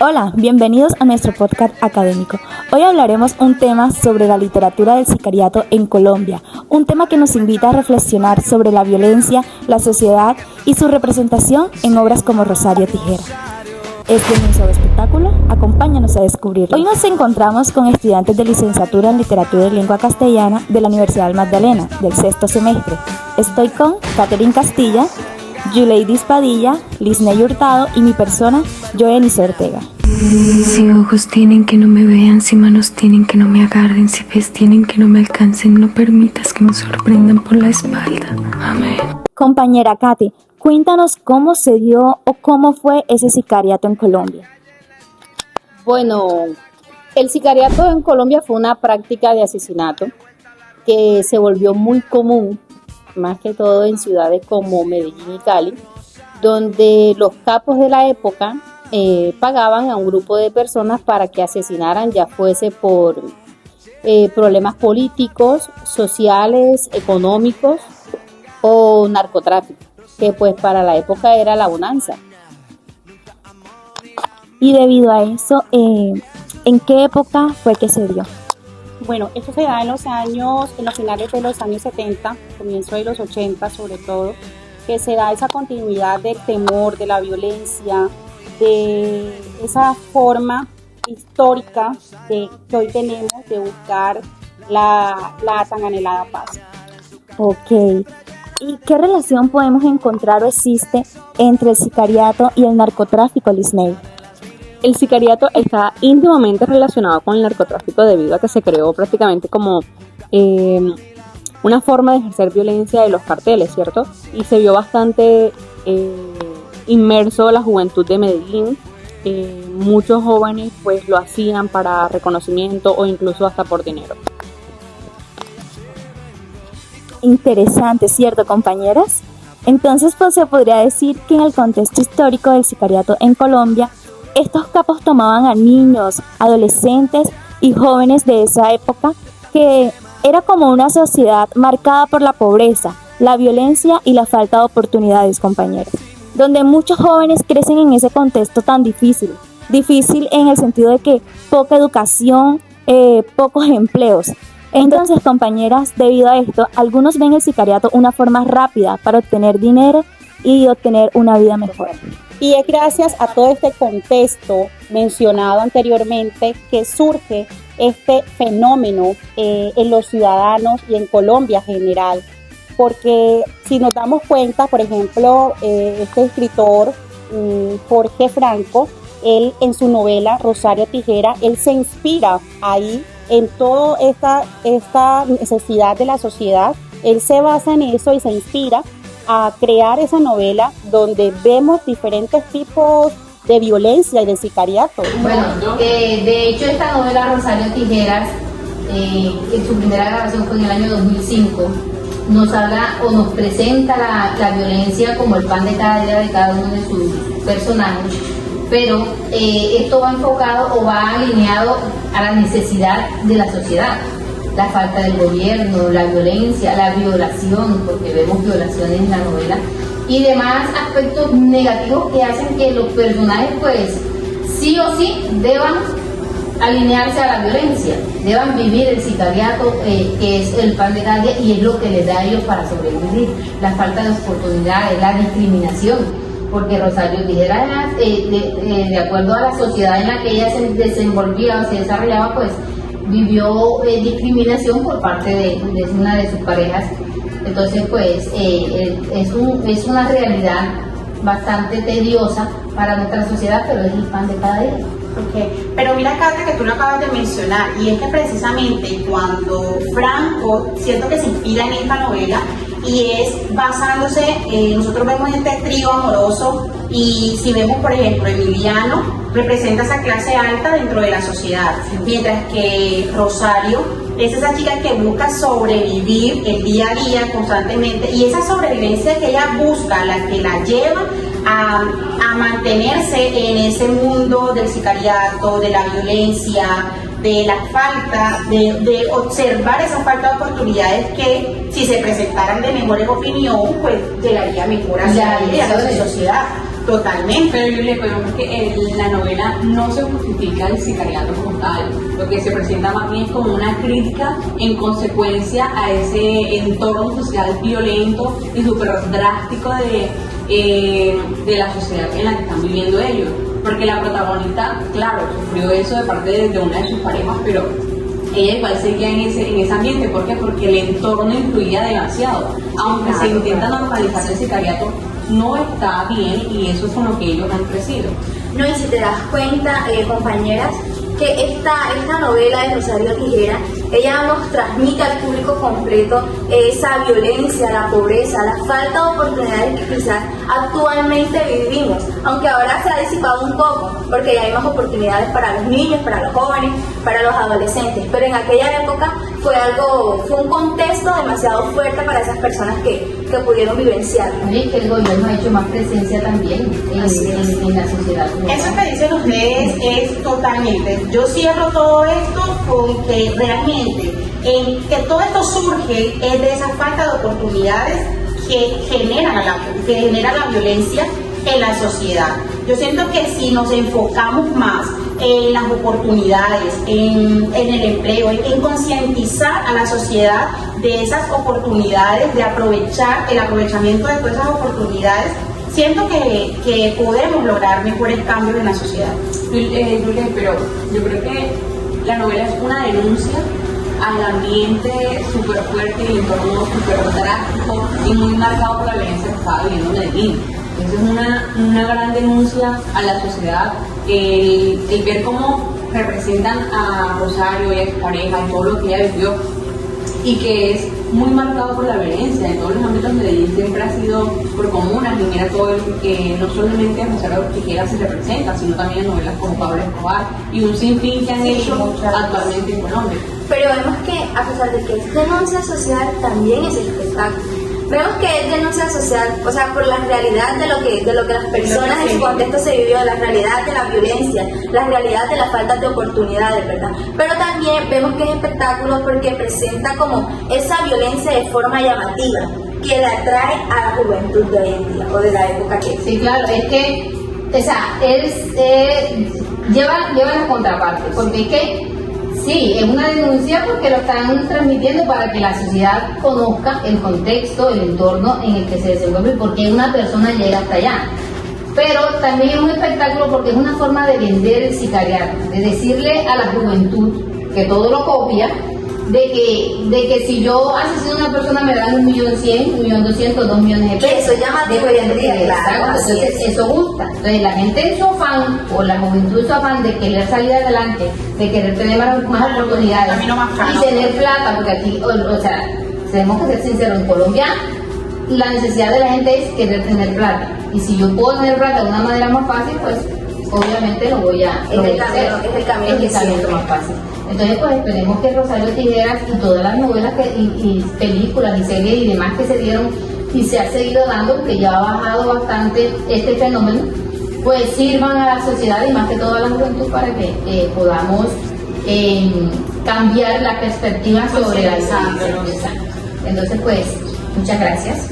Hola, bienvenidos a nuestro podcast académico. Hoy hablaremos un tema sobre la literatura del sicariato en Colombia, un tema que nos invita a reflexionar sobre la violencia, la sociedad y su representación en obras como Rosario Tijera. Este es un nuevo espectáculo, acompáñanos a descubrirlo. Hoy nos encontramos con estudiantes de licenciatura en literatura y lengua castellana de la Universidad del Magdalena, del sexto semestre. Estoy con Catherine Castilla, Yuleidis Padilla, Lisney Hurtado y mi persona, Joenice Ortega. Si ojos tienen que no me vean, si manos tienen que no me agarren, si pies tienen que no me alcancen, no permitas que me sorprendan por la espalda. Amén. Compañera Katy, cuéntanos cómo se dio o cómo fue ese sicariato en Colombia. Bueno, el sicariato en Colombia fue una práctica de asesinato que se volvió muy común, más que todo en ciudades como Medellín y Cali, donde los capos de la época pagaban a un grupo de personas para que asesinaran, ya fuese por problemas políticos, sociales, económicos o narcotráfico, que pues para la época era la bonanza. Y debido a eso, ¿en qué época fue que se dio? Bueno, esto se da en los finales de los años 70, comienzo de los 80 sobre todo, que se da esa continuidad del temor, de la violencia, de esa forma histórica que hoy tenemos de buscar la tan anhelada paz. Ok. ¿Y qué relación podemos encontrar o existe entre el sicariato y el narcotráfico, Lisney? El sicariato está íntimamente relacionado con el narcotráfico debido a que se creó prácticamente como una forma de ejercer violencia de los carteles, ¿cierto? Y se vio bastante inmerso la juventud de Medellín. Muchos jóvenes pues lo hacían para reconocimiento o incluso hasta por dinero. Interesante, ¿cierto, compañeras? Entonces, pues se podría decir que en el contexto histórico del sicariato en Colombia, estos capos tomaban a niños, adolescentes y jóvenes de esa época, que era como una sociedad marcada por la pobreza, la violencia y la falta de oportunidades, compañeros, donde muchos jóvenes crecen en ese contexto tan difícil en el sentido de que poca educación, pocos empleos. Entonces, compañeras, debido a esto, algunos ven el sicariato una forma rápida para obtener dinero y obtener una vida mejor. Y es gracias a todo este contexto mencionado anteriormente que surge este fenómeno en los ciudadanos y en Colombia en general. Porque si nos damos cuenta, por ejemplo, este escritor Jorge Franco, él en su novela Rosario Tijera, él se inspira ahí en toda esta necesidad de la sociedad. Él se basa en eso y se inspira a crear esa novela donde vemos diferentes tipos de violencia y de sicariato. Bueno, de hecho esta novela Rosario Tijeras, en su primera grabación fue en el año 2005, nos habla o nos presenta la violencia como el pan de cada día de cada uno de sus personajes, pero esto va enfocado o va alineado a la necesidad de la sociedad. La falta del gobierno, la violencia, la violación, porque vemos violaciones en la novela, y demás aspectos negativos que hacen que los personajes pues sí o sí deban alinearse a la violencia, deban vivir el sicariato, que es el pan de cada día y es lo que les da a ellos para sobrevivir, la falta de oportunidades, la discriminación, porque Rosario Tijera, de acuerdo a la sociedad en la que ella se desenvolvía o se desarrollaba, pues vivió discriminación por parte de una de sus parejas. Entonces pues es una realidad bastante tediosa para nuestra sociedad, pero es el pan de cada día. Okay. Pero mira, Cata, que tú lo acabas de mencionar, y es que precisamente cuando Franco siento que se inspira en esta novela, y es basándose, nosotros vemos este trío amoroso, y si vemos por ejemplo Emiliano representa esa clase alta dentro de la sociedad, mientras que Rosario es esa chica que busca sobrevivir el día a día constantemente, y esa sobrevivencia que ella busca, la que la lleva a mantenerse en ese mundo del sicariato, de la violencia, de la falta, de observar esa falta de oportunidades que si se presentaran de mejores opinión, pues llegaría mejor hacia la sociedad. Totalmente. Pero yo le podemos que en la novela no se justifica el sicariato como tal, lo que se presenta más bien como una crítica en consecuencia a ese entorno social violento y súper drástico de la sociedad en la que están viviendo ellos. Porque la protagonista, claro, sufrió eso de parte de una de sus parejas, pero ella igual seguía en ese ambiente. ¿Por qué? Porque el entorno influía demasiado. Aunque se intenta normalizar el sicariato, no está bien, y eso es con lo que ellos han crecido. No, y si te das cuenta, compañeras, que esta novela de Rosario Tijera, ella nos transmite al público completo esa violencia, la pobreza, la falta de oportunidades que quizás actualmente vivimos, aunque ahora se ha disipado un poco, porque ya hay más oportunidades para los niños, para los jóvenes, para los adolescentes, pero en aquella época fue un contexto demasiado fuerte para esas personas que pudieron vivenciarlo. Y que el gobierno ha hecho más presencia también en la sociedad. Eso que dicen ustedes es totalmente. Yo cierro todo esto con que realmente que todo esto surge es de esa falta de oportunidades que genera la violencia en la sociedad. Yo siento que si nos enfocamos más en las oportunidades, en el empleo, en concientizar a la sociedad de esas oportunidades, de aprovechar el aprovechamiento de todas esas oportunidades, siento que podemos lograr mejores cambios en la sociedad. Julia, pero yo creo que la novela es una denuncia al ambiente súper fuerte y el entorno súper drástico y muy marcado por la violencia que estaba viviendo Medellín. Entonces es una gran denuncia a la sociedad, el ver cómo representan a Rosario y a su pareja y todo lo que ella vivió, y que es muy marcado por la violencia. En todos los ámbitos de Medellín siempre ha sido por comunas, y mira todo que no solamente a Rosario Tijera se representa, sino también en novelas como Pablo Escobar y un sinfín que han hecho actualmente en Colombia. Pero vemos que, a pesar de que es denuncia social, también es espectáculo. Vemos que es denuncia social, o sea, por la realidad de lo que las personas en su contexto se vivió, la realidad de la violencia, la realidad de la falta de oportunidades, ¿verdad? Pero también vemos que es espectáculo porque presenta como esa violencia de forma llamativa, que la atrae a la juventud de hoy en día, o de la época que... Sí, claro, es que, o sea, lleva la contraparte, porque es que sí, es una denuncia porque lo están transmitiendo para que la sociedad conozca el contexto, el entorno en el que se desenvuelve y por qué una persona llega hasta allá. Pero también es un espectáculo porque es una forma de vender el sicariato, de decirle a la juventud que todo lo copia, de que si yo asesino a una persona me dan 1.100.000, 1.200.000, 2 millones de pesos. Eso llama de hoy en día, claro. Entonces eso gusta. Entonces la gente en su afán, o la juventud en su afán de querer salir adelante, de querer tener más oportunidades y tener plata, porque aquí, o sea, tenemos que ser sinceros, en Colombia la necesidad de la gente es querer tener plata. Y si yo puedo tener plata de una manera más fácil, pues obviamente lo voy a hacer. Es el camino más fácil. Entonces, pues esperemos que Rosario Tijeras y todas las novelas y películas y series y demás que se dieron y se ha seguido dando, porque ya ha bajado bastante este fenómeno, pues sirvan a la sociedad y más que todo a la juventud para que podamos cambiar la perspectiva sobre la violencia. Entonces, pues, muchas gracias.